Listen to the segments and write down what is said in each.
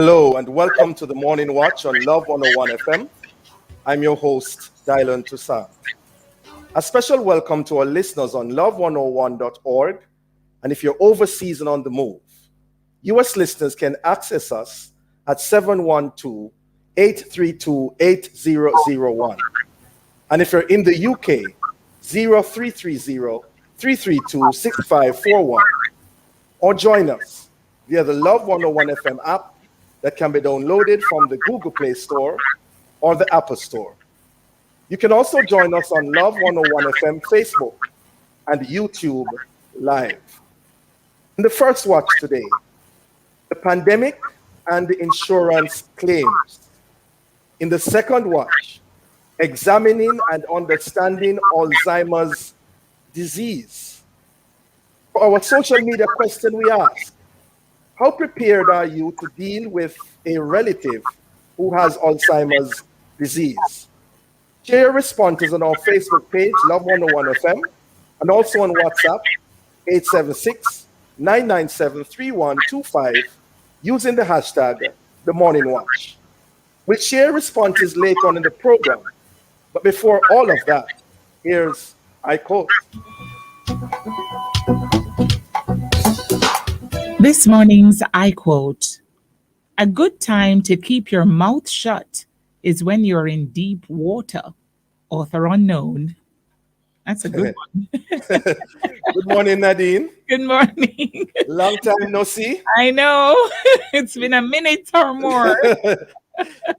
Hello and welcome to the Morning Watch on Love 101 FM. I'm your host, Toussaint. A special welcome to our listeners on love101.org, and if you're overseas and on the move, US listeners can access us at 712-832-8001. And if you're in the UK, 0330-332-6541. Or join us via the Love 101 FM app that can be downloaded from the Google Play Store or the Apple Store. You can also join us on Love 101 FM Facebook and YouTube Live. In the first watch today, the pandemic and the insurance claims. In the second watch, examining and understanding Alzheimer's disease. For our social media question, we ask, how prepared are you to deal with a relative who has Alzheimer's disease? Share your responses on our Facebook page, Love 101 FM, and also on WhatsApp, 876-997-3125, using the hashtag The Morning Watch. We'll share responses later on in the program. But before all of that, here's I quote. This morning's I quote, "A good time to keep your mouth shut is when you're in deep water." Author unknown. That's a good one. Good morning, Nadine. Good morning. Long time no see. I know. It's been a minute or more.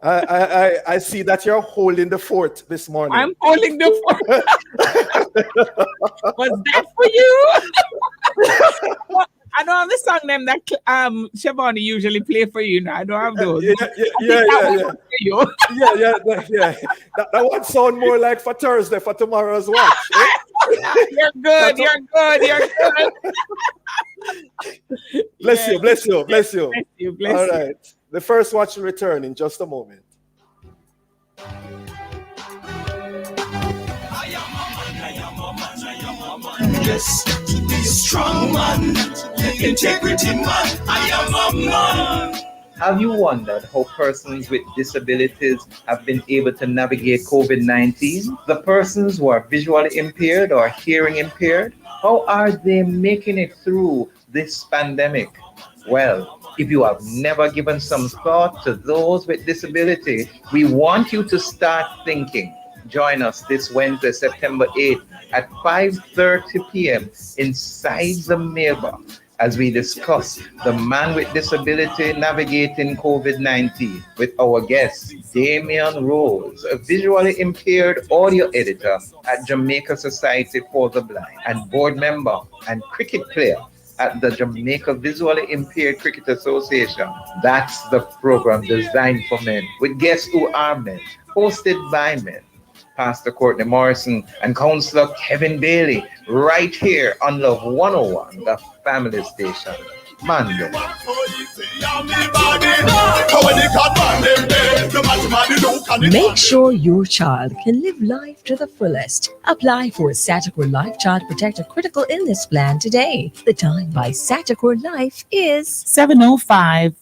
I see that you're holding the fort this morning. I'm holding the fort. Was that for you? I don't have the song them that Shavani usually play for you. No, I don't have those. Yeah. That one sound more like for Thursday, for tomorrow's watch. You're good. Bless you. All right. The first watch will return in just a moment. Yes, to be a strong man, integrity man, I am a man. Have you wondered how persons with disabilities have been able to navigate COVID-19? The persons who are visually impaired or hearing impaired, how are they making it through this pandemic? Well, if you have never given some thought to those with disability, we want you to start thinking. Join us this Wednesday, September 8th at 5:30 p.m. inside the mailbox as we discuss the man with disability navigating COVID-19 with our guest, Damian Rose, a visually impaired audio editor at Jamaica Society for the Blind and board member and cricket player at the Jamaica Visually Impaired Cricket Association. That's the program designed for men, with guests who are men, hosted by men. Pastor Courtney Morrison and Counselor Kevin Bailey, right here on Love 101, the family station. Monday. Make sure your child can live life to the fullest. Apply for Satacor Life Child Protector Critical Illness Plan today. The time by Satacor Life is 7:05.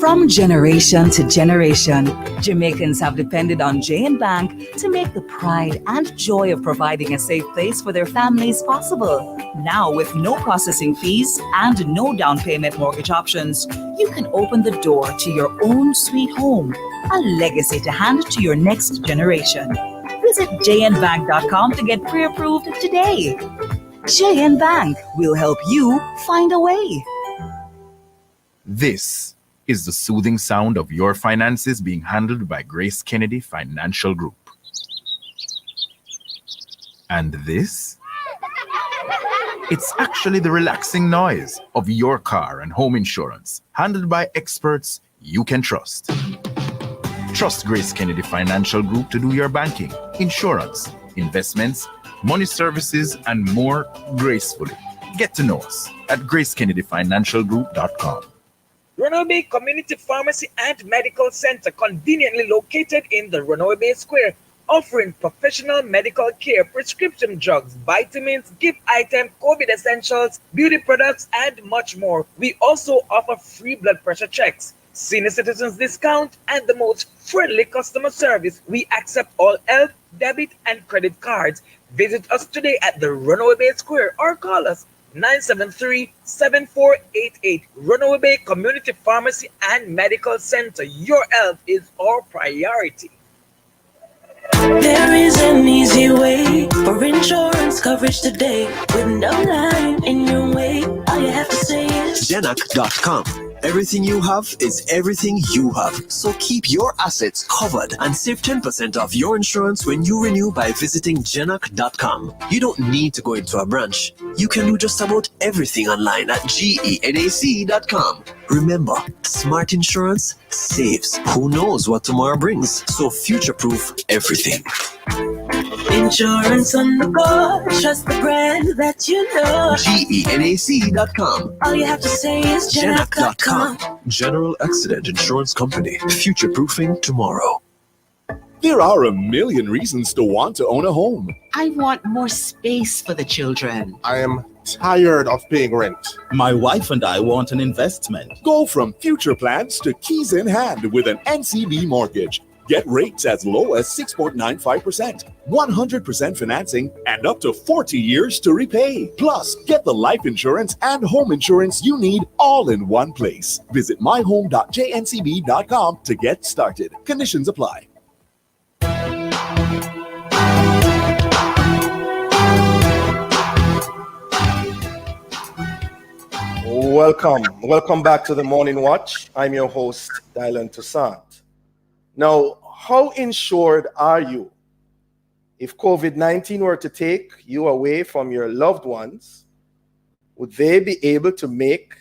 From generation to generation, Jamaicans have depended on J&B Bank to make the pride and joy of providing a safe place for their families possible. Now, with no processing fees and no down payment mortgage options, you can open the door to your own sweet home, a legacy to hand to your next generation. Visit jnbank.com to get pre-approved today. J&B Bank will help you find a way. This is the soothing sound of your finances being handled by Grace Kennedy Financial Group. And this? It's actually the relaxing noise of your car and home insurance, handled by experts you can trust. Trust Grace Kennedy Financial Group to do your banking, insurance, investments, money services, and more gracefully. Get to know us at gracekennedyfinancialgroup.com. Roanoke Bay Community Pharmacy and Medical Center, conveniently located in the Roanoke Bay Square, offering professional medical care, prescription drugs, vitamins, gift items, COVID essentials, beauty products, and much more. We also offer free blood pressure checks, senior citizens discount, and the most friendly customer service. We accept all health, debit, and credit cards. Visit us today at the Runaway Bay Square or call us 973-7488. Runaway Bay Community Pharmacy and Medical Center. Your health is our priority. There is an easy way for insurance coverage today with no line in your way. All you have to say is Genac.com. Everything you have is everything you have. So keep your assets covered and save 10% off your insurance when you renew by visiting Genac.com. You don't need to go into a branch. You can do just about everything online at Genac.com. Remember, smart insurance saves. Who knows what tomorrow brings? So future-proof everything. insurance on the go. Trust the brand that you know. Genac.com. All you have to say is Genac.com. General Accident Insurance Company. Future-proofing tomorrow. There are a million reasons to want to own a home. I want more space for the children. I am tired of paying rent. My wife and I want an investment. Go from future plans to keys in hand with an NCB mortgage. Get rates as low as 6.95%, 100% financing, and up to 40 years to repay. Plus, get the life insurance and home insurance you need all in one place. Visit myhome.jncb.com to get started. Conditions apply. Welcome back to the Morning Watch. I'm your host, Toussaint. Now, how insured are you? If COVID-19 were to take you away from your loved ones, would they be able to make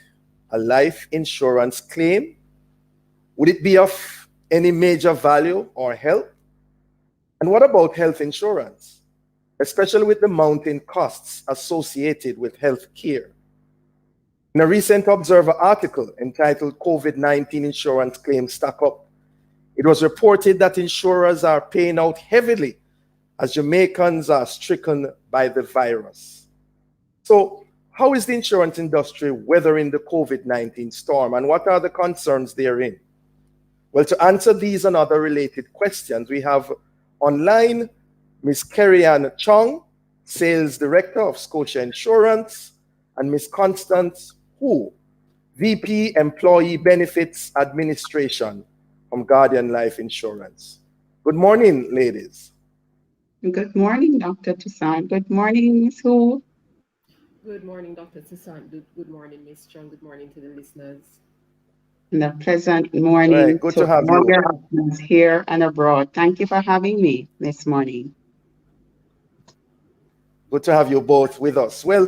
a life insurance claim? Would it be of any major value or help? And what about health insurance, especially with the mounting costs associated with health care? In a recent Observer article entitled COVID-19 Insurance Claims Stack Up, it was reported that insurers are paying out heavily as Jamaicans are stricken by the virus. So, how is the insurance industry weathering the COVID-19 storm, and what are the concerns therein? Well, to answer these and other related questions, we have online Ms. Kerry-Ann Chong, Sales Director of Scotia Insurance, and Ms. Constance Hu, VP Employee Benefits Administration from Guardian Life Insurance. Good morning, ladies. Good morning, Dr. Toussaint. Good morning, Ms. Hu. Good morning, Dr. Toussaint. Good morning, Ms. Chung. Good morning to the listeners. And a pleasant morning good to have you here and abroad. Thank you for having me this morning. Good to have you both with us. Well,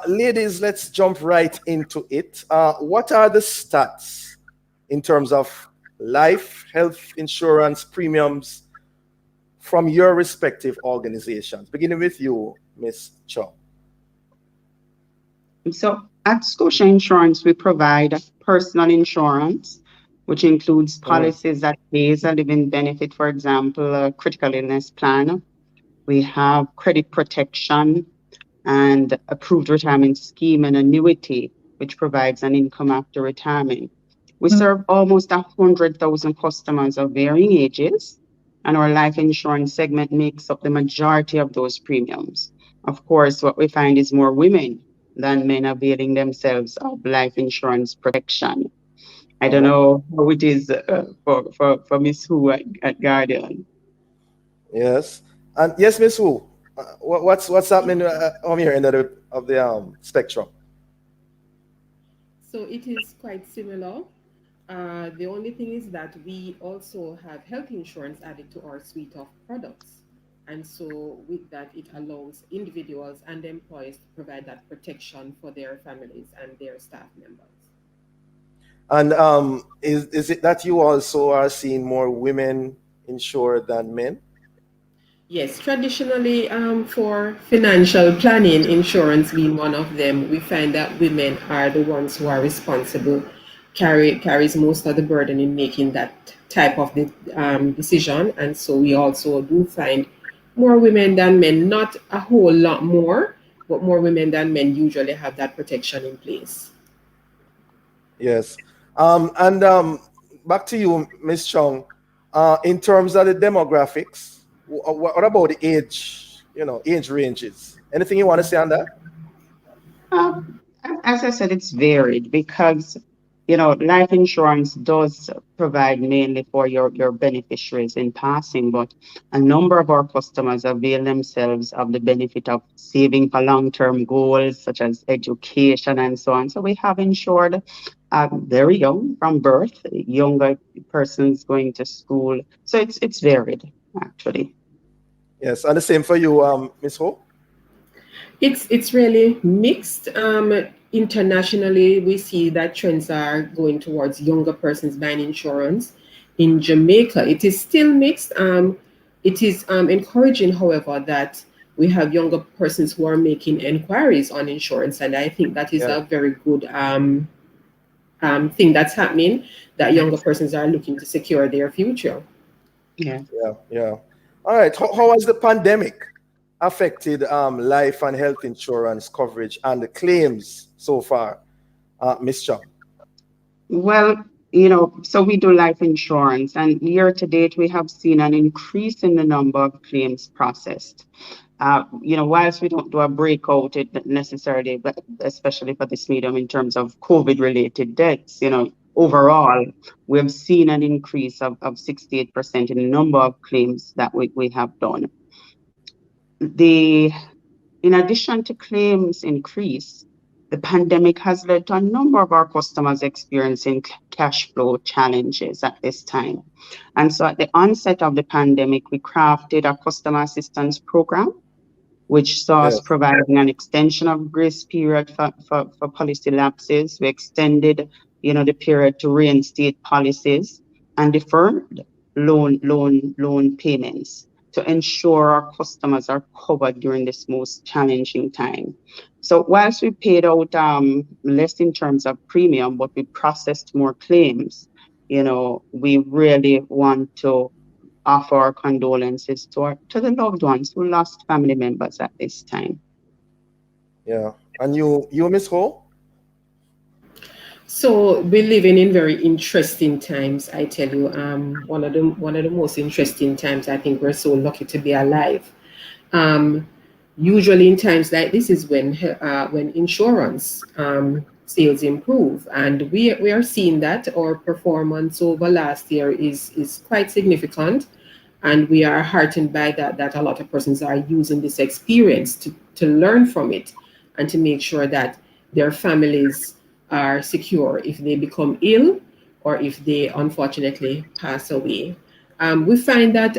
ladies, let's jump right into it. What are the stats in terms of life, health insurance premiums from your respective organizations? Beginning with you, Ms. Chong. So at Scotia Insurance, we provide personal insurance, which includes policies that pays a living benefit, for example, a critical illness plan. We have credit protection and approved retirement scheme and annuity, which provides an income after retirement. We serve almost 100,000 customers of varying ages, and our life insurance segment makes up the majority of those premiums. Of course, what we find is more women than men availing themselves of life insurance protection. I don't know how it is for Ms. Hu at Guardian. Yes, and yes, Ms. Hu, what's happening on your end of the spectrum? So it is quite similar. The only thing is that we also have health insurance added to our suite of products. And so with that, it allows individuals and employees to provide that protection for their families and their staff members. And is it that you also are seeing more women insured than men? Yes, traditionally for financial planning, insurance being one of them, we find that women are the ones who are responsible carries most of the burden in making that type of decision. And so we also do find more women than men, not a whole lot more, but more women than men usually have that protection in place. Yes. And back to you, Miss Chung. In terms of the demographics, what about the age, age ranges? Anything you want to say on that? Um, as I said, it's varied because, life insurance does provide mainly for your beneficiaries in passing, but a number of our customers avail themselves of the benefit of saving for long-term goals such as education and so on. So we have insured very young from birth, younger persons going to school. So it's varied actually. Yes, and the same for you, Miss Ho. It's really mixed. Internationally, we see that trends are going towards younger persons buying insurance. In Jamaica, it is still mixed. It is encouraging, however, that we have younger persons who are making inquiries on insurance, and I think that is Yeah. a very good thing that's happening. That younger persons are looking to secure their future. Yeah. Yeah. All right. How has the pandemic affected life and health insurance coverage and the claims so far, Miss Chung? Well, so we do life insurance, and year to date, we have seen an increase in the number of claims processed. Whilst we don't do a breakout it necessarily, but especially for this medium in terms of COVID-related deaths, overall, we've seen an increase of 68% in the number of claims that we have done. In addition to claims increase, the pandemic has led to a number of our customers experiencing cash flow challenges at this time. And so at the onset of the pandemic, we crafted a customer assistance program, which saw us providing an extension of grace period for policy lapses. We extended, the period to reinstate policies and deferred loan payments to ensure our customers are covered during this most challenging time. So whilst we paid out less in terms of premium, but we processed more claims, we really want to offer our condolences to the loved ones who lost family members at this time. Yeah. And you Miss Ho? So we're living in very interesting times, I tell you. One of the most interesting times. I think we're so lucky to be alive. Usually in times like this is when insurance sales improve, and we are seeing that our performance over last year is quite significant, and we are heartened by that a lot of persons are using this experience to learn from it and to make sure that their families are secure if they become ill or if they unfortunately pass away. We find that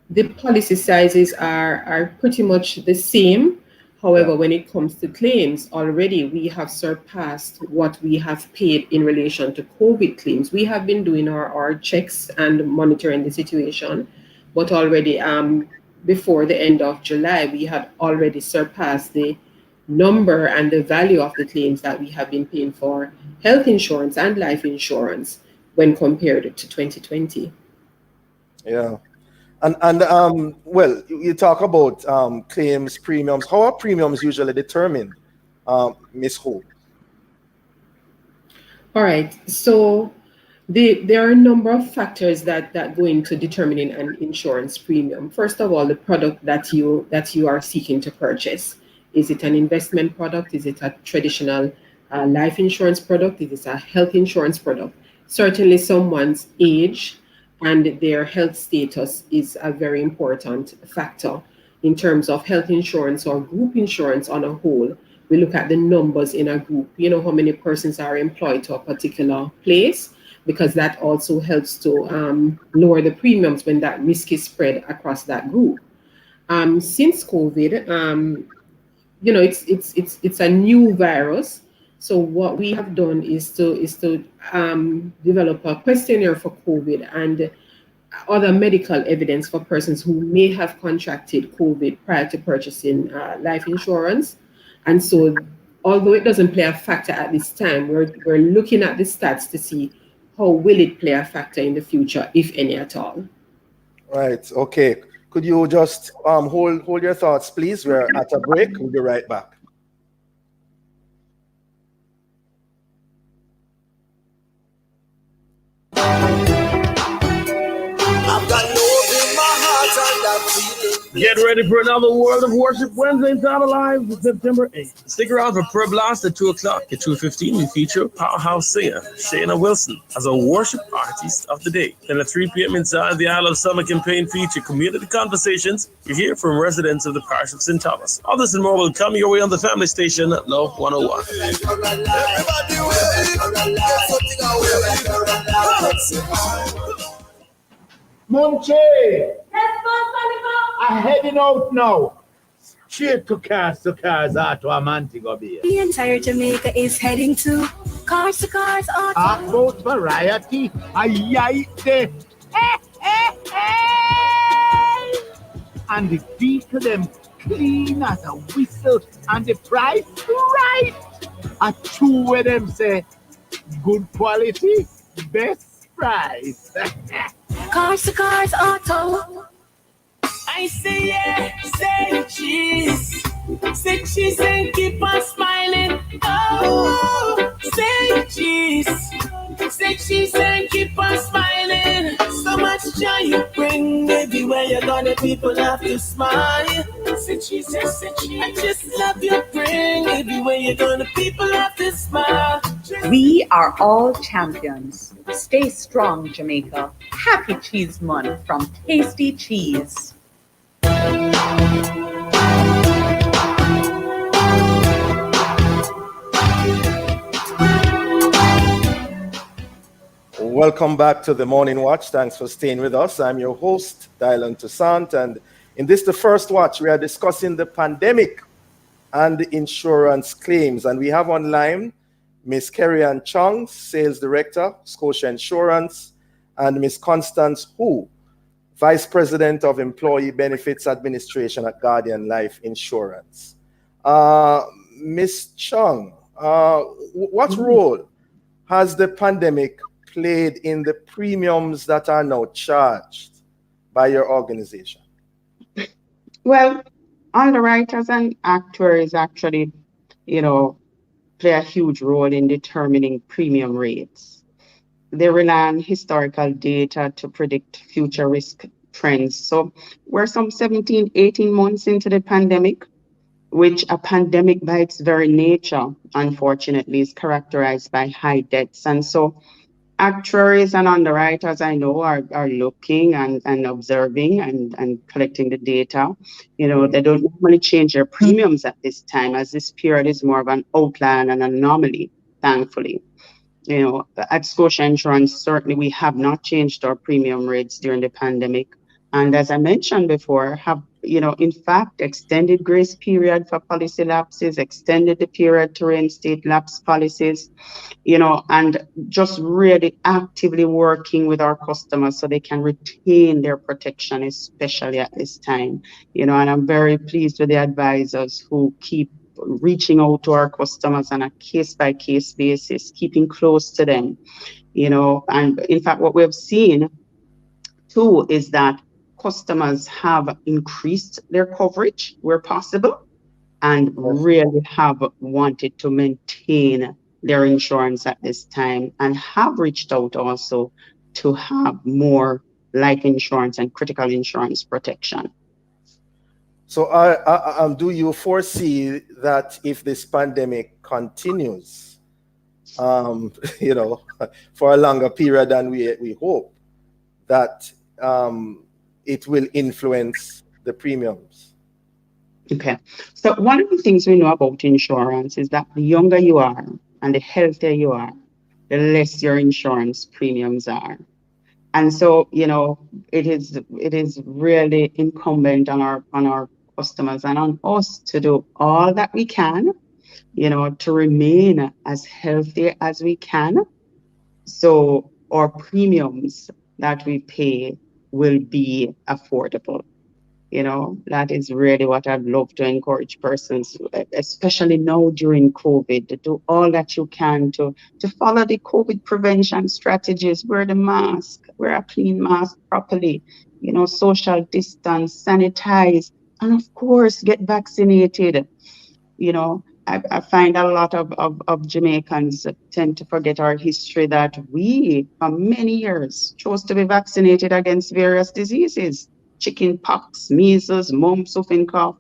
the policy sizes are pretty much the same. However, when it comes to claims, already we have surpassed what we have paid in relation to COVID claims. We have been doing our checks and monitoring the situation, but already before the end of July, we had already surpassed the number and the value of the claims that we have been paying for health insurance and life insurance when compared to 2020. Yeah. And well, you talk about claims, premiums. How are premiums usually determined, Miss Ho? All right. So there are a number of factors that go into determining an insurance premium. First of all, the product that you are seeking to purchase. Is it an investment product? Is it a traditional life insurance product? Is it a health insurance product? Certainly, someone's age and their health status is a very important factor in terms of health insurance or group insurance on a whole. We look at the numbers in a group, how many persons are employed to a particular place, because that also helps to lower the premiums when that risk is spread across that group. Since COVID, it's a new virus. So what we have done is to develop a questionnaire for COVID and other medical evidence for persons who may have contracted COVID prior to purchasing life insurance. And so although it doesn't play a factor at this time, we're looking at the stats to see how will it play a factor in the future, if any at all. Right. Okay. Could you just hold your thoughts, please? We're at a break. We'll be right back. Get ready for another World of Worship Wednesday Inside Alive for September 8th. Stick around for prayer blast at 2 o'clock. At 2:15, we feature powerhouse singer Shayna Wilson as a worship artist of the day. Then at 3 p.m. inside the Isle of Summer campaign feature community conversations. You hear from residents of the parish of St. Thomas. All this and more will come your way on the family station, Love 101. Munchie! I'm heading out now. Straight to cars out to a Montego Bay. The entire Jamaica is heading to Cars Auto. About variety, aye. And the vehicle them clean as a whistle and the price right. A two where them say good quality, best price. Cars Auto. I say yeah, say cheese. Say cheese and keep on smiling. Oh, say cheese. Say cheese and keep on smiling. So much joy you bring everywhere you go, the people have to smile. Say cheese, say cheese. I just love you bring everywhere you go, the people have to smile. We are all champions. Stay strong, Jamaica. Happy Cheese Month from Tasty Cheese. Welcome back to the Morning Watch. Thanks for staying with us. I'm your host, Dylan Toussaint, and in this, the first watch, we are discussing the pandemic and the insurance claims. And we have online Miss Kerry-Ann Chung, Sales Director, Scotia Insurance, and Miss Constance Hu, Vice President of Employee Benefits Administration at Guardian Life Insurance. Miss Chung, what role has the pandemic played in the premiums that are now charged by your organization? Well, underwriters and actuaries actually, play a huge role in determining premium rates. They rely on historical data to predict future risk trends. So we're some 17, 18 months into the pandemic, which a pandemic by its very nature, unfortunately, is characterized by high deaths. And so actuaries and underwriters, I know, are looking and observing and collecting the data. They don't normally change their premiums at this time, as this period is more of an outlier and an anomaly, thankfully. At Scotia Insurance, certainly we have not changed our premium rates during the pandemic. And as I mentioned before, have, in fact, extended grace period for policy lapses, extended the period to reinstate lapse policies, and just really actively working with our customers so they can retain their protection, especially at this time. And I'm very pleased with the advisors who keep reaching out to our customers on a case-by-case basis, keeping close to them, and in fact, what we've seen too is that customers have increased their coverage where possible and really have wanted to maintain their insurance at this time and have reached out also to have more life insurance and critical insurance protection. So do you foresee that if this pandemic continues, for a longer period than we hope, that it will influence the premiums? Okay. So one of the things we know about insurance is that the younger you are and the healthier you are, the less your insurance premiums are. And so, it is really incumbent on our customers and on us to do all that we can, to remain as healthy as we can. So our premiums that we pay will be affordable. That is really what I'd love to encourage persons, especially now during COVID, to do all that you can to follow the COVID prevention strategies. Wear the mask, wear a clean mask properly, social distance, sanitize, and of course, get vaccinated. I find a lot of Jamaicans tend to forget our history that we, for many years, chose to be vaccinated against various diseases: chicken pox, measles, mumps, whooping cough,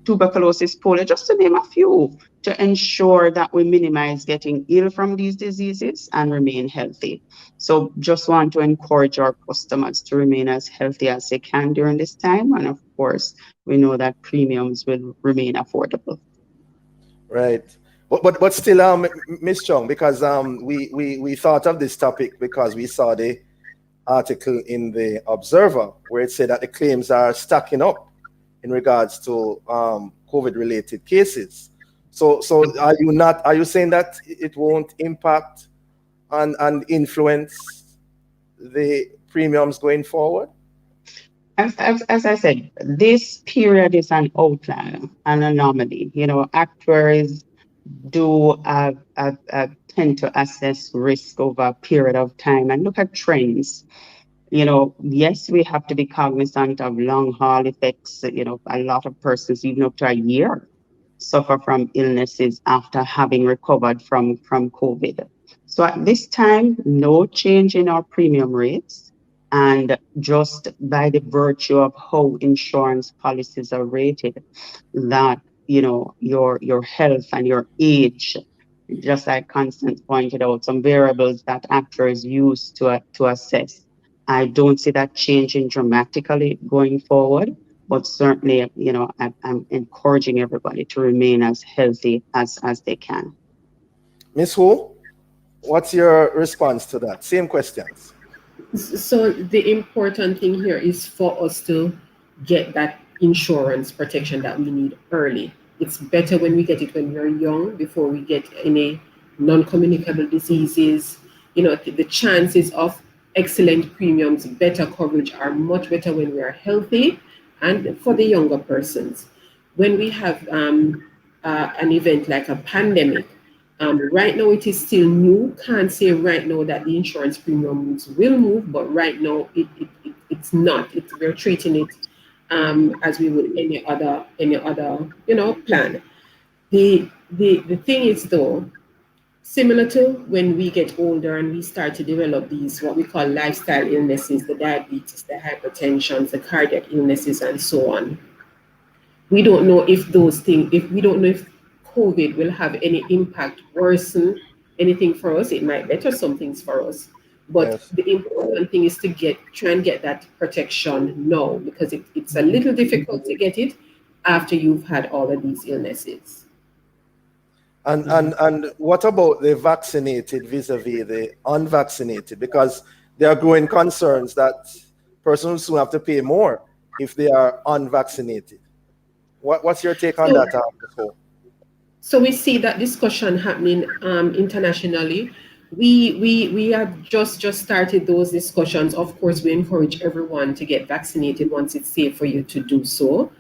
tuberculosis, polio, just to name a few, to ensure that we minimize getting ill from these diseases and remain healthy. So just want to encourage our customers to remain as healthy as they can during this time. And of course, we know that premiums will remain affordable. Right. But still, Miss Chung, because we thought of this topic because we saw the article in the Observer where it said that the claims are stacking up in regards to COVID-related cases. So are you saying that it won't impact and influence the premiums going forward? As I said, this period is an outlier, an anomaly. Actuaries do tend to assess risk over a period of time and look at trends. Yes, we have to be cognizant of long haul effects. A lot of persons, even up to a year, suffer from illnesses after having recovered from COVID. So at this time, no change in our premium rates. And just by the virtue of how insurance policies are rated, that, your health and your age, just like Constance pointed out, some variables that actuaries use to assess. I don't see that changing dramatically going forward, but certainly, I'm encouraging everybody to remain as healthy as they can. Miss Ho, what's your response to that? Same questions. So the important thing here is for us to get that insurance protection that we need early. It's better when we get it when we're young before we get any non-communicable diseases. The chances of excellent premiums, better coverage are much better when we are healthy and for the younger persons. When we have an event like a pandemic, right now it is still new. Can't say right now that the insurance premiums will move, but right now it's not. We're treating it as we would any other plan. The thing is though, similar to when we get older and we start to develop these what we call lifestyle illnesses, the diabetes, the hypertension, the cardiac illnesses, and so on. We don't know if COVID will have any impact, worsen anything for us. It might better some things for us. But Yes. the important thing is to try and get that protection now, because it's a little difficult to get it after you've had all of these illnesses. And what about the vaccinated vis-a-vis the unvaccinated? Because there are growing concerns that persons will have to pay more if they are unvaccinated. What's your take on that, Nicole? So we see that discussion happening internationally. We have just started those discussions. Of course, we encourage everyone to get vaccinated once it's safe for you to do so,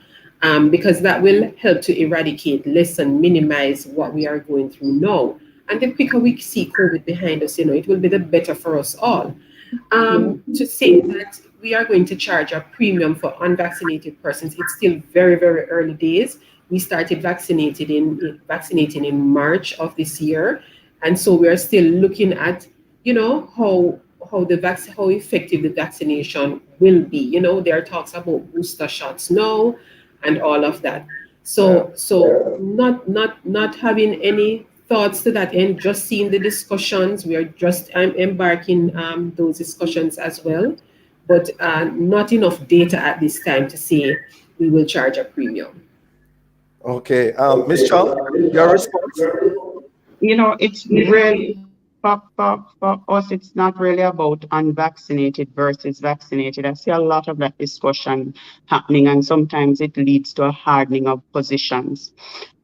because that will help to eradicate, lessen, minimize what we are going through now. And the quicker we see COVID behind us, it will be the better for us all. To say that we are going to charge a premium for unvaccinated persons, it's still very, very early days. We started vaccinating in March of this year, and so we are still looking at, how effective the vaccination will be. There are talks about booster shots now, and all of that. So not having any thoughts to that end, just seeing the discussions. We are just embarking those discussions as well, but not enough data at this time to say we will charge a premium. Okay, Ms. Chung, your response? It's really, for us, it's not really about unvaccinated versus vaccinated. I see a lot of that discussion happening, and sometimes it leads to a hardening of positions.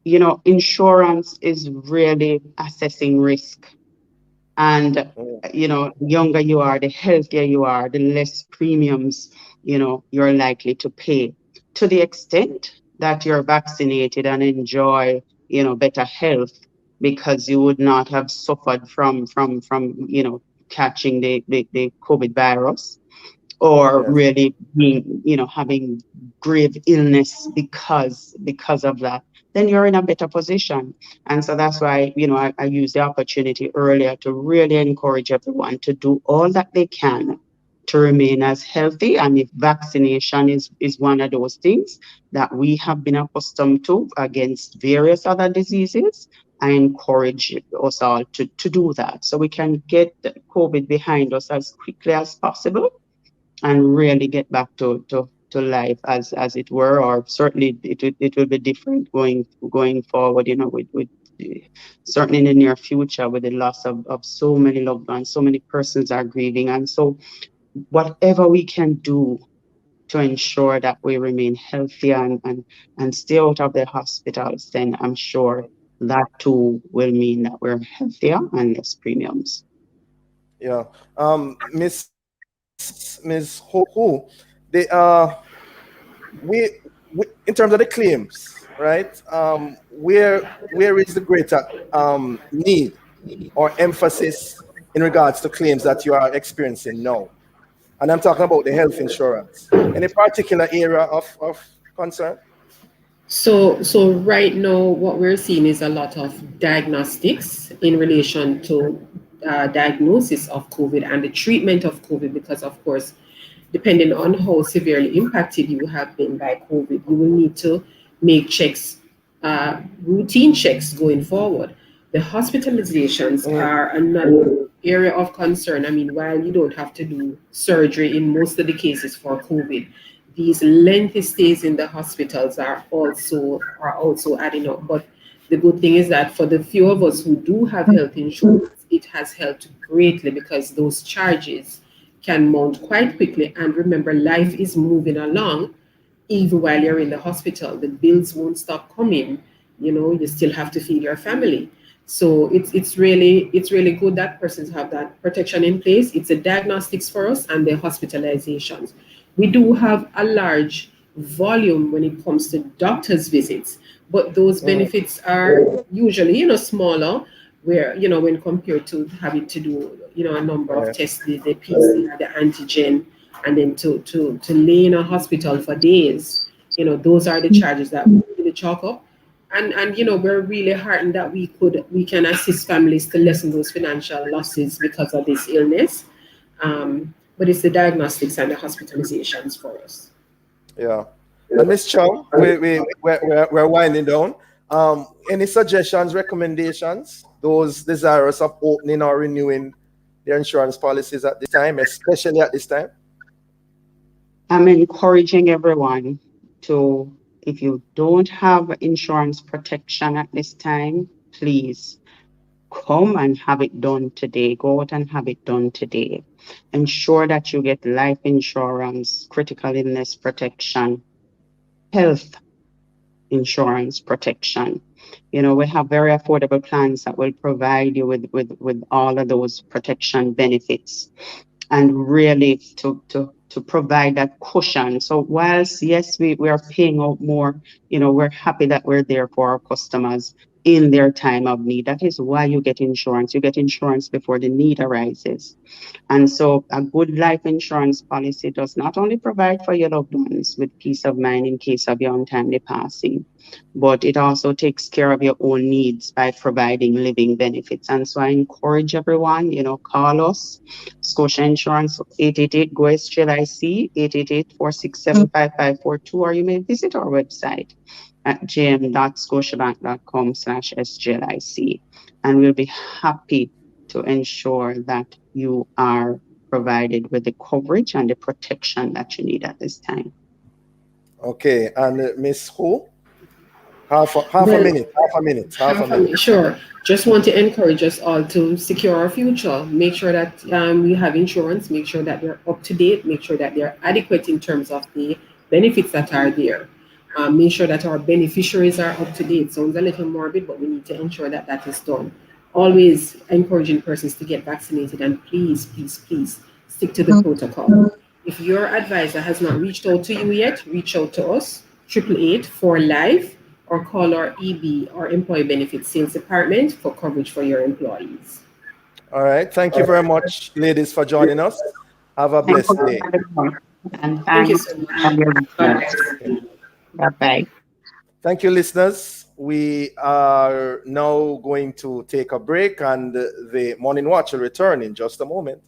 Insurance is really assessing risk. And, the younger you are, the healthier you are, the less premiums, you're likely to pay. to the extent that you're vaccinated and enjoy, better health, because you would not have suffered from catching the COVID virus, or really being, having grave illness because of that, then you're in a better position. And so that's why, I used the opportunity earlier to really encourage everyone to do all that they can to remain as healthy. And if vaccination is one of those things that we have been accustomed to against various other diseases, I encourage us all to do that, so we can get COVID behind us as quickly as possible and really get back to life as it were, or certainly it will be different going forward, with certainly in the near future, with the loss of so many loved ones. So many persons are grieving, and so whatever we can do to ensure that we remain healthy and stay out of the hospitals, then I'm sure that too will mean that we're healthier and less premiums. Yeah. Miss Ho, we in terms of the claims, right? Where is the greater need or emphasis in regards to claims that you are experiencing now? And I'm talking about the health insurance. Any particular area of concern? So right now, what we're seeing is a lot of diagnostics in relation to diagnosis of COVID and the treatment of COVID, because of course, depending on how severely impacted you have been by COVID, you will need to make checks, routine checks going forward. The hospitalizations are another area of concern. I mean, while you don't have to do surgery in most of the cases for COVID, these lengthy stays in the hospitals are also adding up. But the good thing is that for the few of us who do have health insurance, it has helped greatly, because those charges can mount quite quickly. And remember, life is moving along even while you're in the hospital. The bills won't stop coming. You still have to feed your family. So it's really good that persons have that protection in place. It's the diagnostics for us and the hospitalizations. We do have a large volume when it comes to doctor's visits, but those benefits are usually, smaller, where, when compared to having to do, a number of tests, the PCR, the antigen, and then to lay in a hospital for days, those are the charges that we really chalk up. And we're really heartened that we can assist families to lessen those financial losses because of this illness. But it's the diagnostics and the hospitalizations for us. Yeah. And Ms. Chung, we're winding down. Any suggestions, recommendations, those desirous of opening or renewing their insurance policies at this time, especially at this time? I'm encouraging everyone to, if you don't have insurance protection at this time, please come and have it done today. Go out and have it done today. Ensure that you get life insurance, critical illness protection, health insurance protection. We have very affordable plans that will provide you with all of those protection benefits, and really to provide that cushion. So whilst, yes, we are paying out more, we're happy that we're there for our customers in their time of need. That is why you get insurance. You get insurance before the need arises. And so a good life insurance policy does not only provide for your loved ones with peace of mind in case of your untimely passing, but it also takes care of your own needs by providing living benefits. And so I encourage everyone, call us, Scotia Insurance, 888-GO-SGLIC, 888-467-5542, or you may visit our website at jm.scotiabank.com/SGLIC. And we'll be happy to ensure that you are provided with the coverage and the protection that you need at this time. Okay, and Ms. Ho? Half a minute. Sure. Just want to encourage us all to secure our future. Make sure that we have insurance. Make sure that they're up to date. Make sure that they're adequate in terms of the benefits that are there. Make sure that our beneficiaries are up to date. Sounds a little morbid, but we need to ensure that that is done. Always encouraging persons to get vaccinated, and please, please, please stick to the protocol. If your advisor has not reached out to you yet, reach out to us. 888 for life, or call our EB or Employee Benefits Sales Department for coverage for your employees. All right. Thank you very much, ladies, for joining us. Have a blessed day. And Thank you thanks. so much. Bye-bye. Thank you, listeners. We are now going to take a break, and the Morning Watch will return in just a moment.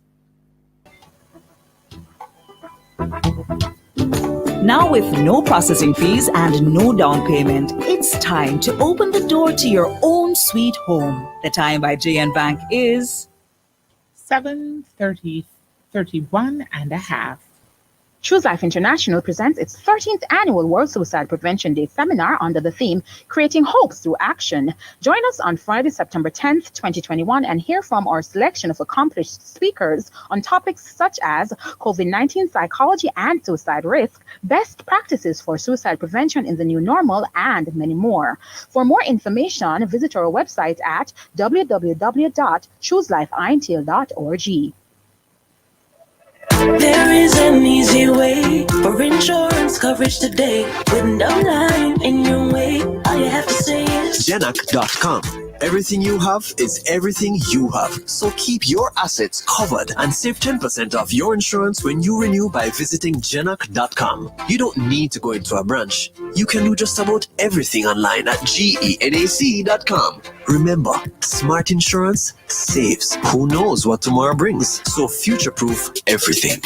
Now, with no processing fees and no down payment, it's time to open the door to your own sweet home. The time by JN Bank is 7:31 and a half. Choose Life International presents its 13th annual World Suicide Prevention Day seminar under the theme, Creating Hopes Through Action. Join us on Friday, September 10th, 2021, and hear from our selection of accomplished speakers on topics such as COVID-19 psychology and suicide risk, best practices for suicide prevention in the new normal, and many more. For more information, visit our website at www.chooselifeintl.org. There is an easy way for insurance coverage today with no line in your way. All you have to say is Genac.com. Everything you have is everything you have. So keep your assets covered and save 10% off your insurance when you renew by visiting Genac.com. You don't need to go into a branch. You can do just about everything online at genac.com. Remember, smart insurance saves. Who knows what tomorrow brings? So future-proof everything.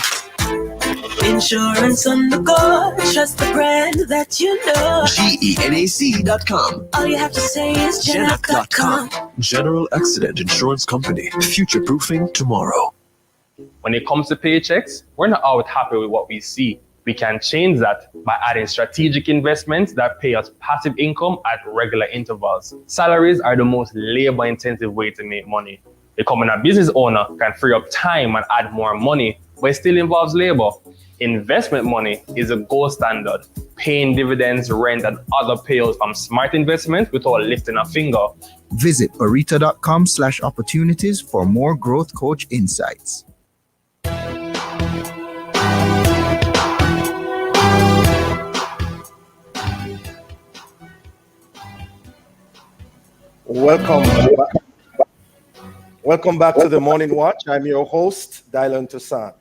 insurance on the go. Trust the brand that you know. genac.com. All you have to say is Genac.com. General Accident Insurance Company. Future-proofing tomorrow. When it comes to paychecks, we're not always happy with what we see. We can change that by adding strategic investments that pay us passive income at regular intervals. Salaries are the most labor-intensive way to make money. Becoming a business owner can free up time and add more money, but it still involves labor. Investment money is a gold standard, paying dividends, rent, and other payouts from smart investments without lifting a finger. Visit barita.com/opportunities for more growth coach insights. Welcome back to the Morning Watch. I'm your host, Dylan Toussaint.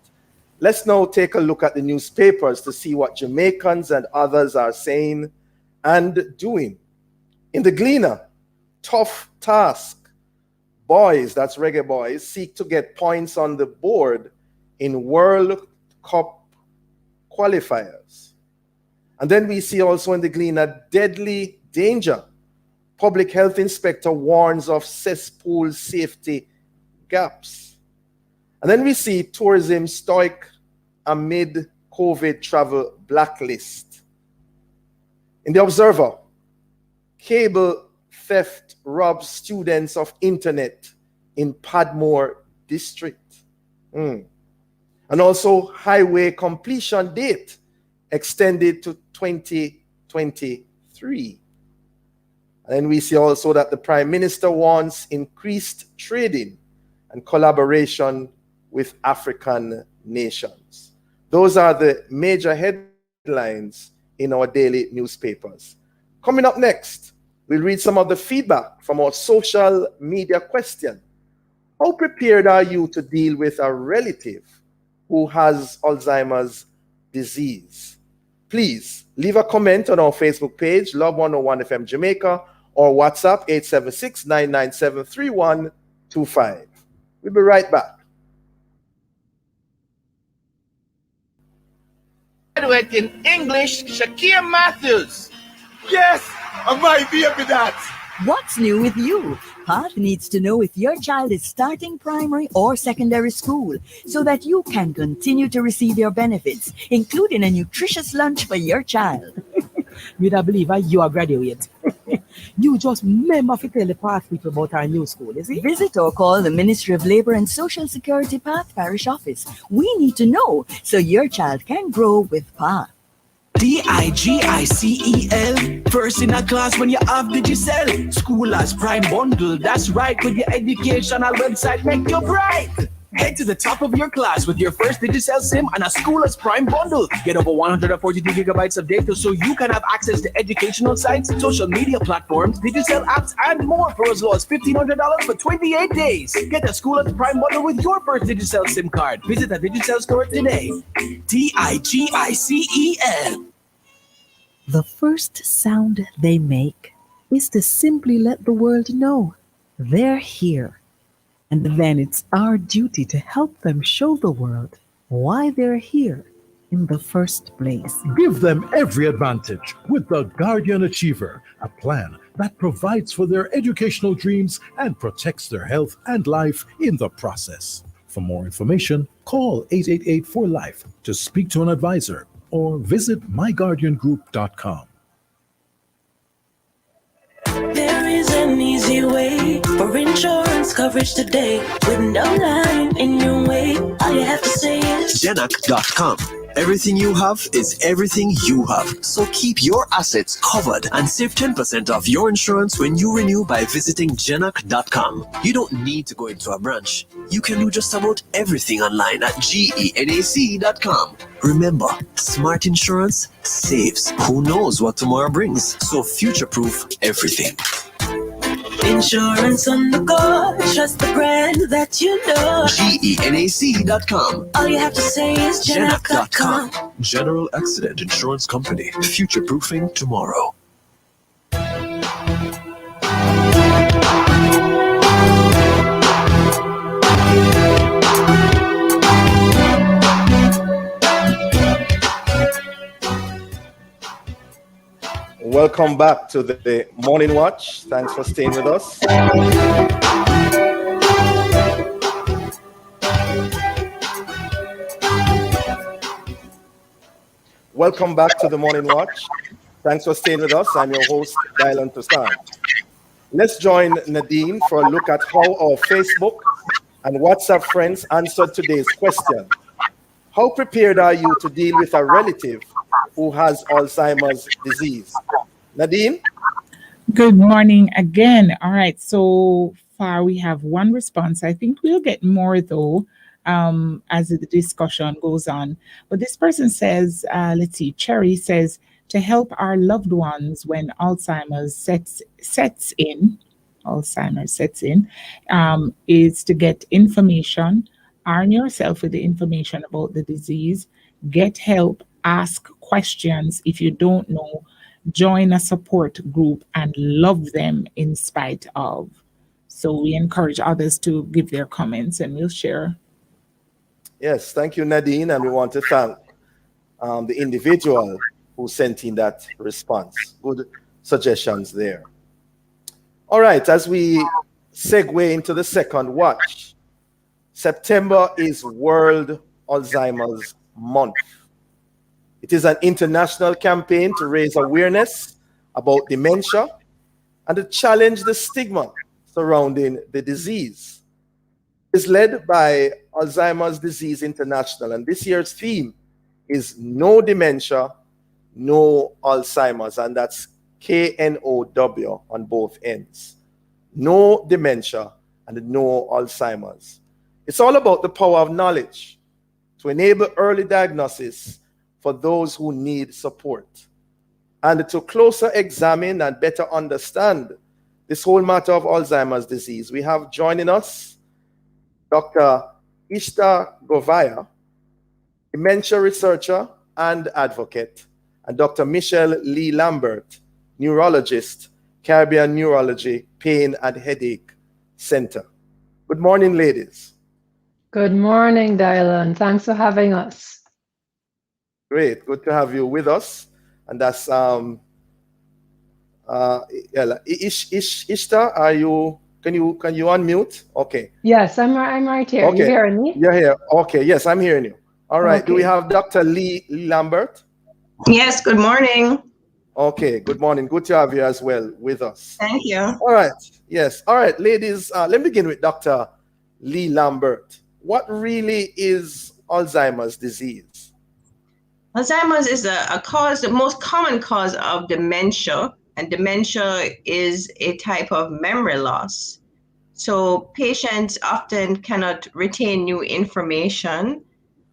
Let's now take a look at the newspapers to see what Jamaicans and others are saying and doing. In the Gleaner, tough task. Boys, that's reggae boys, seek to get points on the board in World Cup qualifiers. And then we see also in the Gleaner, deadly danger. Public health inspector warns of cesspool safety gaps. And then we see tourism stoic amid COVID travel blacklist. In the Observer, cable theft robs students of internet in Padmore district. And also highway completion date extended to 2023. And then we see also that the Prime Minister wants increased trading and collaboration with African nations. Those are the major headlines in our daily newspapers. Coming up next, we'll read some of the feedback from our social media question. How prepared are you to deal with a relative who has Alzheimer's disease? Please leave a comment on our Facebook page, Love 101 FM Jamaica, or WhatsApp 876-997-3125. We'll be right back. Graduate in English, Shakia Matthews. Yes, I might be up with that. What's new with you? Path needs to know if your child is starting primary or secondary school so that you can continue to receive your benefits, including a nutritious lunch for your child. We don't believe you are graduate. You just remember to tell the Path people about our new school, is it? Visit or call the Ministry of Labour and Social Security Path Parish Office. We need to know so your child can grow with Path. DIGICEL. First in a class when you have Digicel. School as prime bundle. That's right, with your educational website make you bright. Head to the top of your class with your first Digicel SIM and a School as Prime bundle. Get over 142 gigabytes of data so you can have access to educational sites, social media platforms, Digicel apps, and more for as low as $1,500 for 28 days. Get a School as Prime bundle with your first Digicel SIM card. Visit a Digicel store today. Digicel. The first sound they make is to simply let the world know they're here. And then it's our duty to help them show the world why they're here in the first place. Give them every advantage with the Guardian Achiever, a plan that provides for their educational dreams and protects their health and life in the process. For more information, call 888-4LIFE to speak to an advisor or visit myguardiangroup.com. There is an easy way for insurance coverage today with no line in your way. All you have to say is Genac.com. Everything you have is everything you have. So keep your assets covered and save 10% off your insurance when you renew by visiting Genac.com. You don't need to go into a branch. You can do just about everything online at genac.com. Remember, smart insurance saves. Who knows what tomorrow brings? So future-proof everything. insurance on the go. Trust the brand that you know. genac.com. All you have to say is Genac.com. General Accident Insurance Company. Future-proofing tomorrow. Welcome back to the Morning Watch. Thanks for staying with us. Welcome back to the Morning Watch. Thanks for staying with us. I'm your host, Toussaint. Let's join Nadine for a look at how our Facebook and WhatsApp friends answered today's question. How prepared are you to deal with a relative who has Alzheimer's disease? Nadine? Good morning again. All right, so far we have one response. I think we'll get more though as the discussion goes on. But this person says, let's see, Cherry says, to help our loved ones when Alzheimer's sets in, is to get information, arm yourself with the information about the disease, get help, ask questions if you don't know, join a support group, and love them in spite of. So we encourage others to give their comments and we'll share. Yes, thank you, Nadine, and we want to thank the individual who sent in that response. Good suggestions there. All right, as we segue into the second watch, September is World Alzheimer's Month. It is an international campaign to raise awareness about dementia and to challenge the stigma surrounding the disease. It is led by Alzheimer's Disease International, and this year's theme is No Dementia, No Alzheimer's, and that's KNOW on both ends. No dementia and no Alzheimer's. It's all about the power of knowledge to enable early diagnosis for those who need support, and to closer examine and better understand this whole matter of Alzheimer's disease. We have joining us Dr. Ishtar Govaya, dementia researcher and advocate, and Dr. Michelle Lee Lambert, neurologist, Caribbean Neurology Pain and Headache Center. Good morning, ladies. Good morning, Dylan. Thanks for having us. Great, good to have you with us. And that's Ishtar. Are you? Can you unmute? Okay. Yes, I'm right here. Okay. You hearing me? You're here. Okay. Yes, I'm hearing you. All right. Okay. Do we have Dr. Lee Lambert? Yes. Good morning. Okay. Good morning. Good to have you as well with us. Thank you. All right. Yes. All right, ladies. Let me begin with Dr. Lee Lambert. What really is Alzheimer's disease? Alzheimer's is the most common cause of dementia, and dementia is a type of memory loss. So patients often cannot retain new information,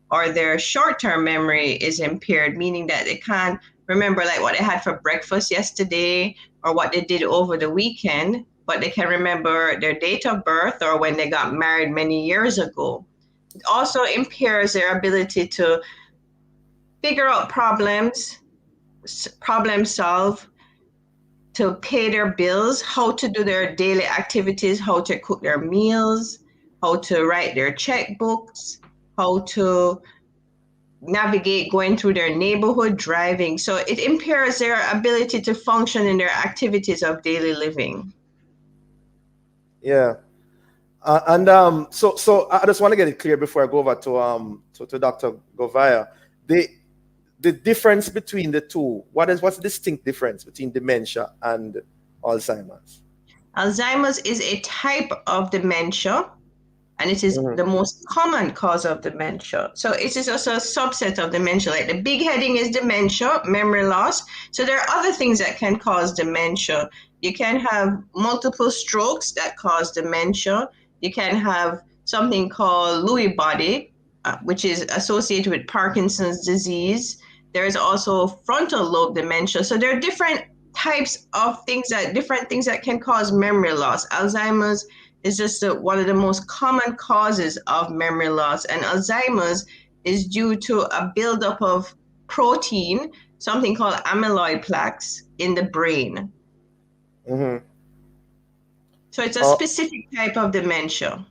or their short-term memory is impaired, meaning that they can't remember like what they had for breakfast yesterday or what they did over the weekend, but they can remember their date of birth or when they got married many years ago. It also impairs their ability to figure out problems, problem solve, to pay their bills, how to do their daily activities, how to cook their meals, how to write their checkbooks, how to navigate going through their neighborhood driving. So it impairs their ability to function in their activities of daily living. Yeah. So I just want to get it clear before I go over to Dr. Govaya. The difference between the two, what's the distinct difference between dementia and Alzheimer's? Alzheimer's is a type of dementia, and it is the most common cause of dementia. So it is also a subset of dementia. Like the big heading is dementia, memory loss. So there are other things that can cause dementia. You can have multiple strokes that cause dementia. You can have something called Lewy body, which is associated with Parkinson's disease. There is also frontal lobe dementia. So there are different types of different things that can cause memory loss. Alzheimer's is just one of the most common causes of memory loss. And Alzheimer's is due to a buildup of protein, something called amyloid plaques in the brain. Mm-hmm. So it's a specific type of dementia.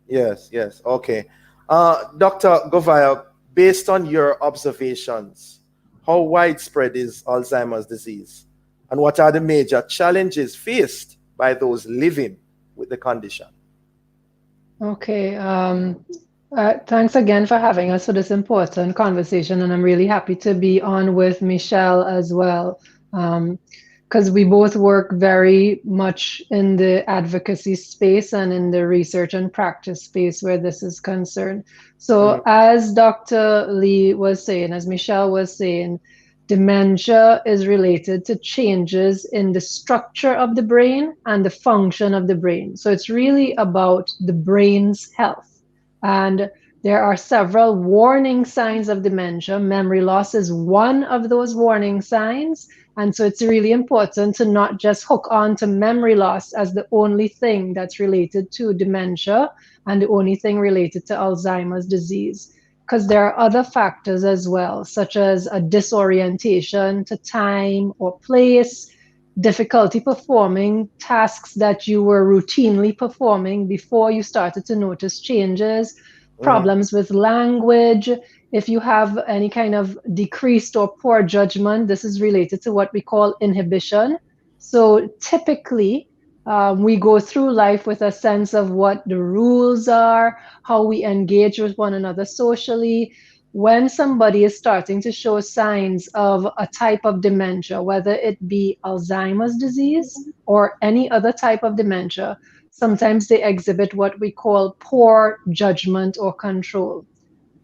Yes. Okay. Dr. Govaya, based on your observations, how widespread is Alzheimer's disease? And what are the major challenges faced by those living with the condition? Okay. Thanks again for having us for this important conversation. And I'm really happy to be on with Michelle as well, because we both work very much in the advocacy space and in the research and practice space where this is concerned. So as Dr. Lee was saying, as Michelle was saying, dementia is related to changes in the structure of the brain and the function of the brain. So it's really about the brain's health. And there are several warning signs of dementia. Memory loss is one of those warning signs. And so it's really important to not just hook on to memory loss as the only thing that's related to dementia and the only thing related to Alzheimer's disease, because there are other factors as well, such as a disorientation to time or place, difficulty performing tasks that you were routinely performing before you started to notice changes, problems with language. If you have any kind of decreased or poor judgment, this is related to what we call inhibition. So typically, we go through life with a sense of what the rules are, how we engage with one another socially. When somebody is starting to show signs of a type of dementia, whether it be Alzheimer's disease or any other type of dementia, sometimes they exhibit what we call poor judgment or control.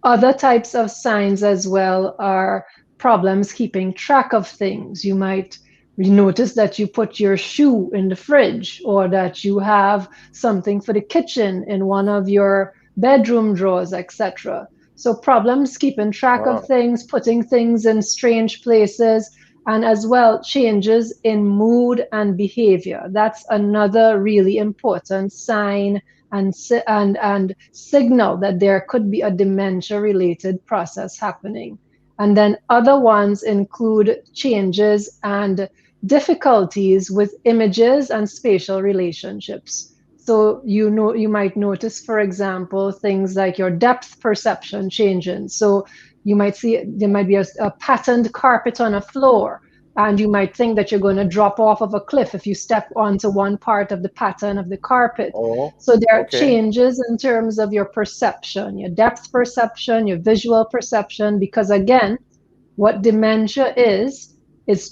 Other types of signs as well are problems keeping track of things. You might notice that you put your shoe in the fridge, or that you have something for the kitchen in one of your bedroom drawers, etc. So problems keeping track of things, putting things in strange places, and as well changes in mood and behavior. That's another really important sign and signal that there could be a dementia-related process happening. And then other ones include changes and difficulties with images and spatial relationships. So you might notice, for example, things like your depth perception changing. So you might see there might be a patterned carpet on a floor, and you might think that you're going to drop off of a cliff if you step onto one part of the pattern of the carpet. So there are changes in terms of your perception, your depth perception, your visual perception, because again, what dementia is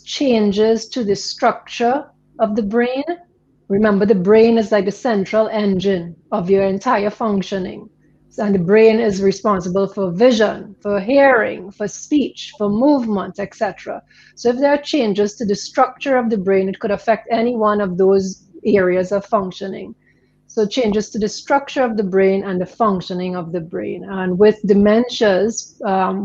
changes to the structure of the brain. Remember, the brain is like the central engine of your entire functioning. And the brain is responsible for vision, for hearing, for speech, for movement, etc. So if there are changes to the structure of the brain, it could affect any one of those areas of functioning. So changes to the structure of the brain and the functioning of the brain. And with dementias,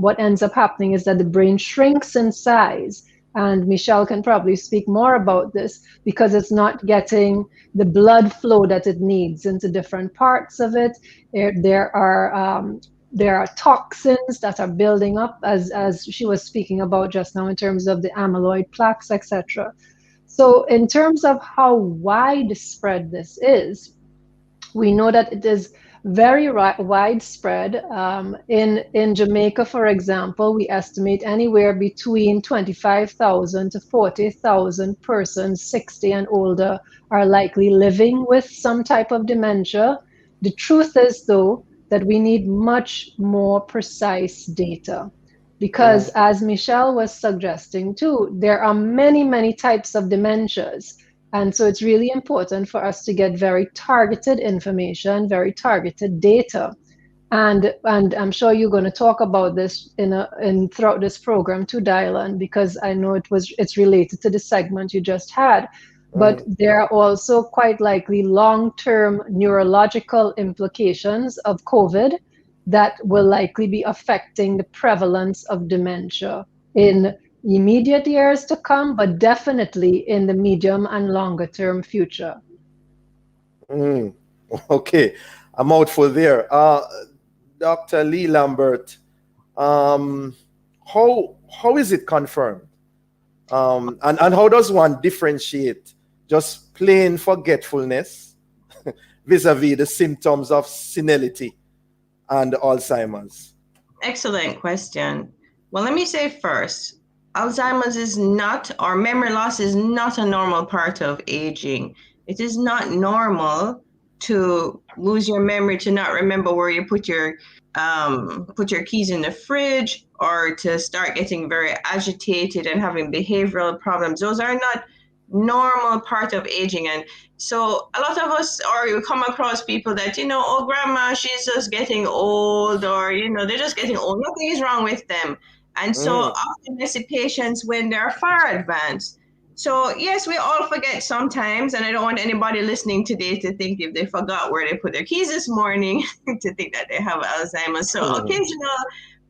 what ends up happening is that the brain shrinks in size. And Michelle can probably speak more about this because it's not getting the blood flow that it needs into different parts of it. There are toxins that are building up, as she was speaking about just now, in terms of the amyloid plaques, etc. So in terms of how widespread this is, we know that it is very widespread. In Jamaica, for example, we estimate anywhere between 25,000 to 40,000 persons 60 and older are likely living with some type of dementia. The truth is, though, that we need much more precise data because, as Michelle was suggesting too, there are many, many types of dementias. And so it's really important for us to get very targeted information, very targeted data. And I'm sure you're going to talk about this throughout this program too, Dylan, because I know it's related to the segment you just had. But there are also quite likely long-term neurological implications of COVID that will likely be affecting the prevalence of dementia in immediate years to come, but definitely in the medium and longer term future. Okay, a mouthful there. Dr. Lee Lambert, how is it confirmed? And how does one differentiate just plain forgetfulness vis-a-vis the symptoms of senility and Alzheimer's? Excellent question. Well, let me say first, Alzheimer's is not, or memory loss is not a normal part of aging. It is not normal to lose your memory, to not remember where you put your keys in the fridge, or to start getting very agitated and having behavioral problems. Those are not normal part of aging. And so a lot of us, or you come across people that, oh, grandma, she's just getting old, or, they're just getting old. Nothing is wrong with them. And so often I see patients when they're far advanced. So yes, we all forget sometimes, and I don't want anybody listening today to think if they forgot where they put their keys this morning to think that they have Alzheimer's. So occasional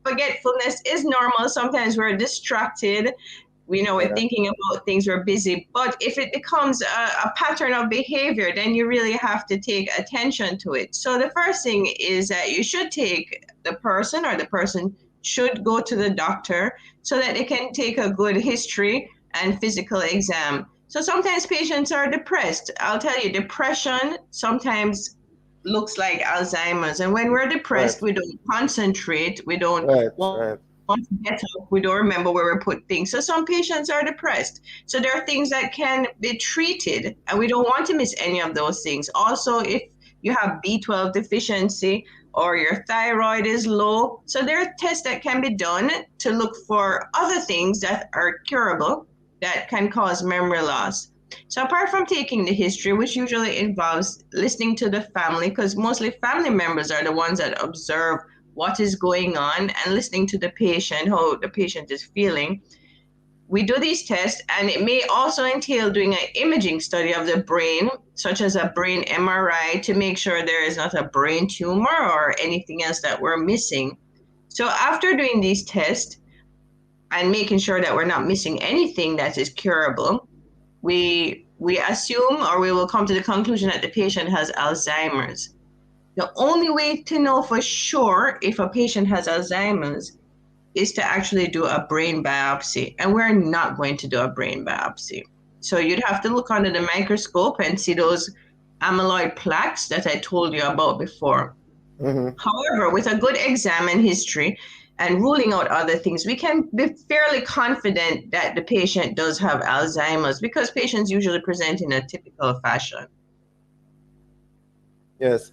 forgetfulness is normal. Sometimes we're distracted. We're thinking about things, we're busy. But if it becomes a pattern of behavior, then you really have to take attention to it. So the first thing is that you should take the person should go to the doctor so that they can take a good history and physical exam. So sometimes patients are depressed. I'll tell you, depression sometimes looks like Alzheimer's. And when we're depressed, we don't concentrate. We don't want to get up. We don't remember where we put things. So some patients are depressed. So there are things that can be treated, and we don't want to miss any of those things. Also, if you have B12 deficiency, or your thyroid is low. So there are tests that can be done to look for other things that are curable that can cause memory loss. So apart from taking the history, which usually involves listening to the family, because mostly family members are the ones that observe what is going on, and listening to the patient, how the patient is feeling, we do these tests, and it may also entail doing an imaging study of the brain, such as a brain MRI, to make sure there is not a brain tumor or anything else that we're missing. So after doing these tests and making sure that we're not missing anything that is curable, we assume, or we will come to the conclusion, that the patient has Alzheimer's. The only way to know for sure if a patient has Alzheimer's is to actually do a brain biopsy, and we're not going to do a brain biopsy. So you'd have to look under the microscope and see those amyloid plaques that I told you about before. However, with a good exam and history and ruling out other things, we can be fairly confident that the patient does have Alzheimer's, because patients usually present in a typical fashion. Yes.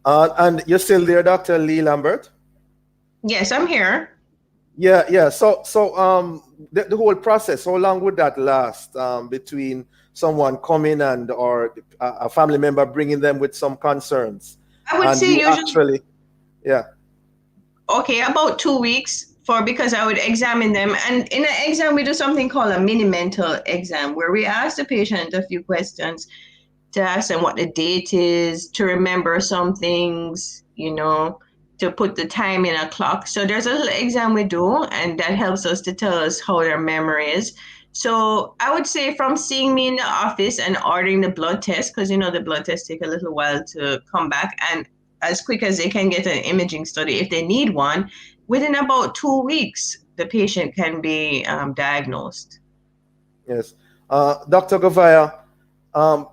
And you're still there, Dr. Lee Lambert? Yes, I'm here. Yeah. So the whole process, how long would that last between someone coming or a family member bringing them with some concerns? I would say usually, okay, about 2 weeks because I would examine them. And in an exam, we do something called a Minimental Exam, where we ask the patient a few questions. to ask them what the date is, to remember some things, you know, to put the time in a clock. So there's a little exam we do, and that helps us to tell us how their memory is. So I would say from seeing me in the office and ordering the blood test, because you know the blood tests take a little while to come back, and as quick as they can get an imaging study if they need one, within about 2 weeks, the patient can be diagnosed. Yes. Dr. Govaya,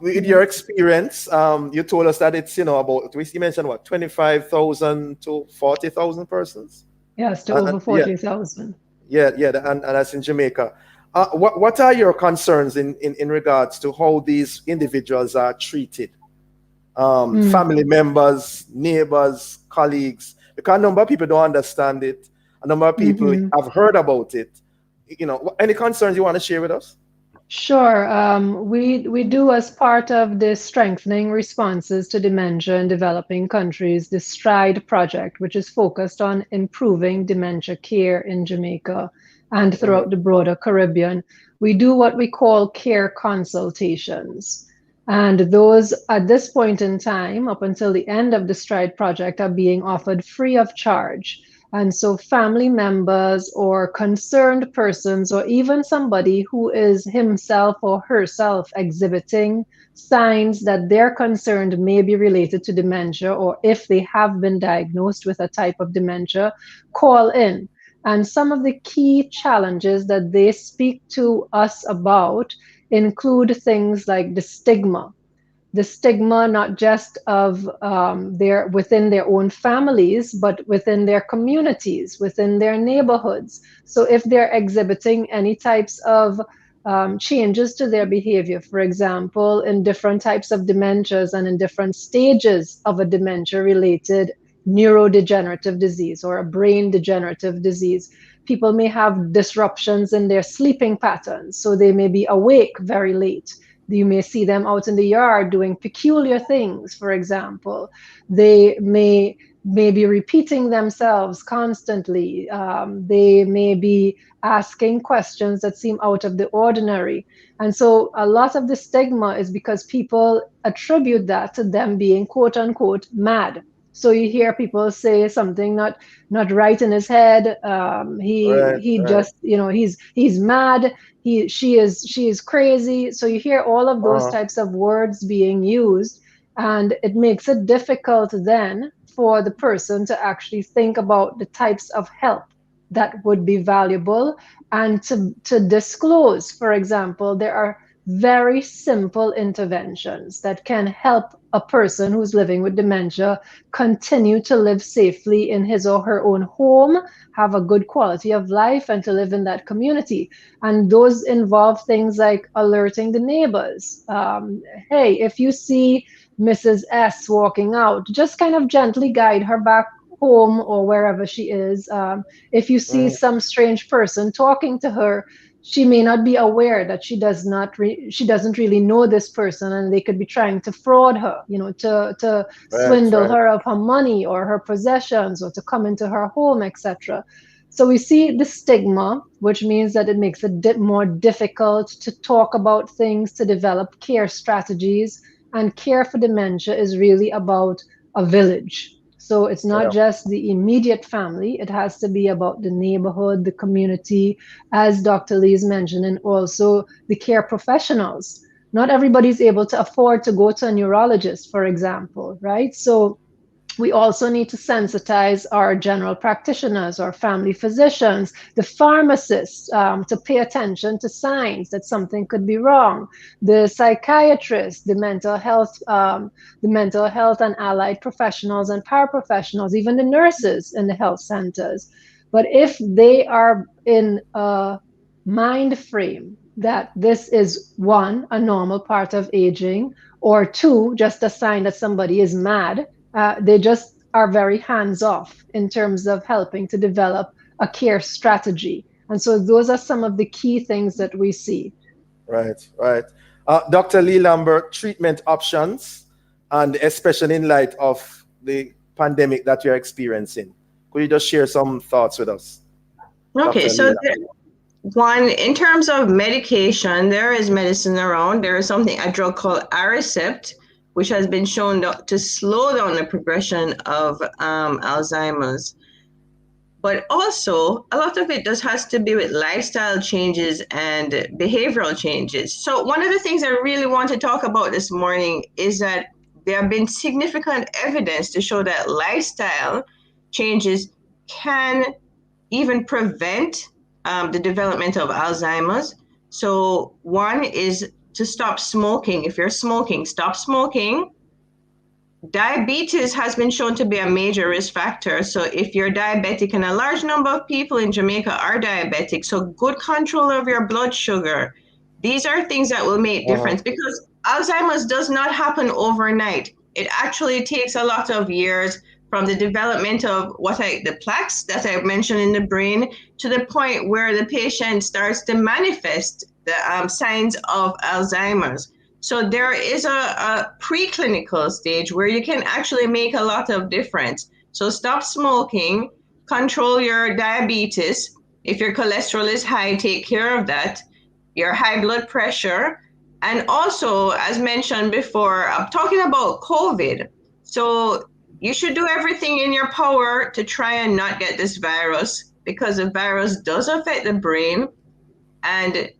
with your experience, you told us that it's, you know, about, you mentioned what, 25,000 to 40,000 persons? Yes, to over 40,000. Yeah, and that's in Jamaica. What are your concerns in regards to how these individuals are treated? Family members, neighbors, colleagues, because a number of people don't understand it. A number of people have heard about it. You know, any concerns you want to share with us? Sure. We do, as part of the Strengthening Responses to Dementia in Developing Countries, the STRIDE project, which is focused on improving dementia care in Jamaica and throughout the broader Caribbean. We do what we call care consultations. And those, at this point in time, up until the end of the STRIDE project, are being offered free of charge. And so family members or concerned persons, or even somebody who is himself or herself exhibiting signs that they're concerned may be related to dementia, or if they have been diagnosed with a type of dementia, call in. And some of the key challenges that they speak to us about include things like the stigma not just of within their own families, but within their communities, within their neighborhoods. So if they're exhibiting any types of changes to their behavior, for example, in different types of dementias and in different stages of a dementia-related neurodegenerative disease or a brain degenerative disease, people may have disruptions in their sleeping patterns. So they may be awake very late. You may see them out in the yard doing peculiar things, for example. They may be repeating themselves constantly. They may be asking questions that seem out of the ordinary. And so a lot of the stigma is because people attribute that to them being quote unquote mad. So you hear people say something not right in his head. He just, you know, he's mad. She is crazy. So you hear all of those types of words being used, and it makes it difficult then for the person to actually think about the types of help that would be valuable and to disclose. For example, there are very simple interventions that can help a person who's living with dementia continue to live safely in his or her own home, have a good quality of life, and to live in that community. And those involve things like alerting the neighbors. Hey, if you see Mrs. S walking out, just kind of gently guide her back home or wherever she is. If you see some strange person talking to her, she may not be aware that she doesn't really know this person, and they could be trying to fraud her, you know, to swindle her of her money or her possessions, or to come into her home, etc. So we see the stigma, which means that it makes it more difficult to talk about things, to develop care strategies. And care for dementia is really about a village. So it's not just the immediate family, it has to be about the neighborhood, the community, as Dr. Lee's mentioned, and also the care professionals. Not everybody's able to afford to go to a neurologist, for example, right? So we also need to sensitize our general practitioners, our family physicians, the pharmacists, to pay attention to signs that something could be wrong, the psychiatrists, the mental health and allied professionals and paraprofessionals, even the nurses in the health centers. But if they are in a mind frame that this is, one, a normal part of aging, or two, just a sign that somebody is mad, they just are very hands-off in terms of helping to develop a care strategy. And so those are some of the key things that we see. Right. Dr. Lee Lambert, treatment options, and especially in light of the pandemic that you're experiencing. Could you just share some thoughts with us? Okay, so one, in terms of medication, there is medicine around. There is a drug called Aricept, which has been shown to slow down the progression of Alzheimer's. But also, a lot of it has to do with lifestyle changes and behavioral changes. So one of the things I really want to talk about this morning is that there have been significant evidence to show that lifestyle changes can even prevent the development of Alzheimer's. So one is to stop smoking. If you're smoking, stop smoking. Diabetes has been shown to be a major risk factor. So if you're diabetic, and a large number of people in Jamaica are diabetic, so good control of your blood sugar. These are things that will make difference, because Alzheimer's does not happen overnight. It actually takes a lot of years from the development of the plaques that I mentioned in the brain to the point where the patient starts to manifest the signs of Alzheimer's. So there is a preclinical stage where you can actually make a lot of difference. So stop smoking, control your diabetes. If your cholesterol is high, take care of that. Your high blood pressure. And also, as mentioned before, I'm talking about COVID. So you should do everything in your power to try and not get this virus, because the virus does affect the brain, and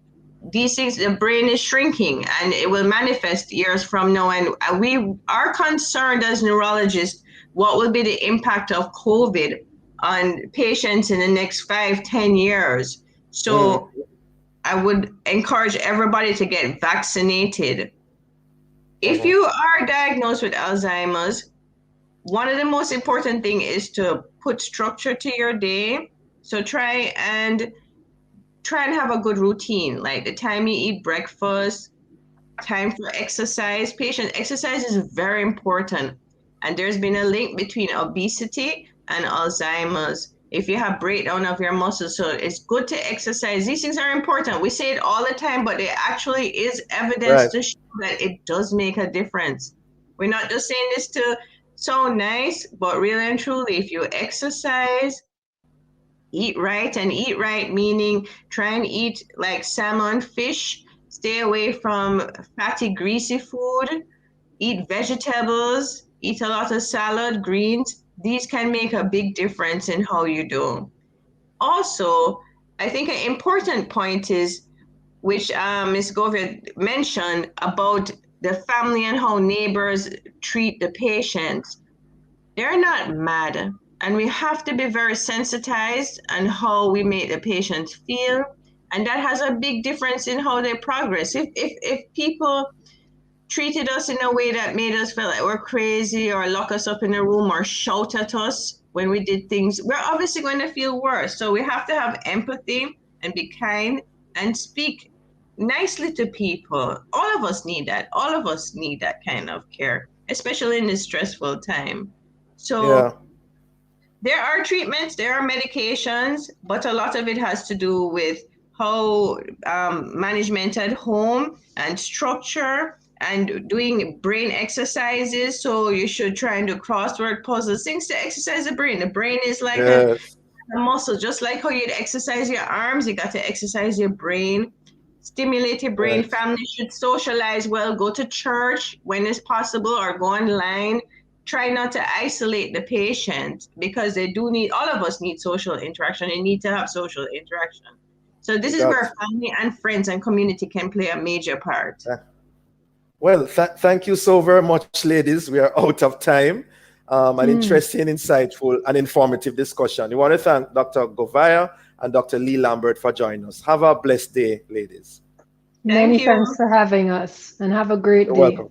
these things, the brain is shrinking and it will manifest years from now. And we are concerned as neurologists, what will be the impact of COVID on patients in the next 5-10 years. So I would encourage everybody to get vaccinated. If you are diagnosed with Alzheimer's, one of the most important things is to put structure to your day. So try and have a good routine, like the time you eat breakfast, time for exercise. Patient exercise is very important. And there's been a link between obesity and Alzheimer's. If you have breakdown of your muscles, so it's good to exercise. These things are important. We say it all the time, but there actually is evidence to show that it does make a difference. We're not just saying this to sound nice, but really and truly, if you exercise, eat right, and eat right meaning try and eat like salmon, fish, stay away from fatty, greasy food, eat vegetables, eat a lot of salad, greens. These can make a big difference in how you do. Also, I think an important point is, which Ms. Govia mentioned about the family and how neighbors treat the patients. They're not mad. And we have to be very sensitized on how we make the patients feel. And that has a big difference in how they progress. If people treated us in a way that made us feel like we're crazy, or lock us up in a room, or shout at us when we did things, we're obviously going to feel worse. So we have to have empathy and be kind and speak nicely to people. All of us need that. All of us need that kind of care, especially in this stressful time. So there are treatments, there are medications, but a lot of it has to do with how management at home and structure and doing brain exercises. So you should try and do crossword puzzles, things to exercise the brain. The brain is like a muscle, just like how you'd exercise your arms, you got to exercise your brain, stimulate your brain. Family should socialize well, go to church when it's possible, or go online. Try not to isolate the patient, because they do need, all of us need social interaction. They need to have social interaction. So this is where family and friends and community can play a major part. Well, thank you so very much, ladies. We are out of time. An interesting, insightful, and informative discussion. We want to thank Dr. Govia and Dr. Lee Lambert for joining us. Have a blessed day, ladies. Many thanks for having us, and have a great day. Welcome.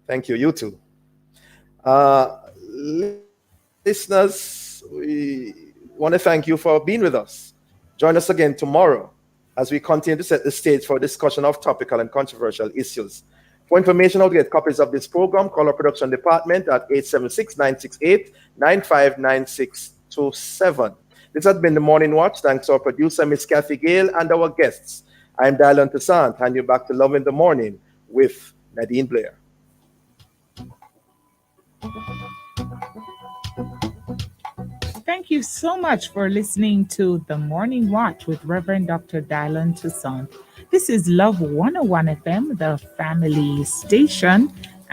Thank you. You too. Listeners, we want to thank you for being with us. Join us again tomorrow as we continue to set the stage for a discussion of topical and controversial issues. For information on how to get copies of this program, call our production department at 876-968-959627. This has been the Morning Watch. Thanks to our producer, Miss Kathy Gale, and our guests. I'm Dylan Toussaint. Hand you back to Love in the Morning with Nadine Blair. Thank Thank you so much for listening to The Morning Watch with Reverend Dr. Dylan Toussaint. This is Love 101 FM, the family station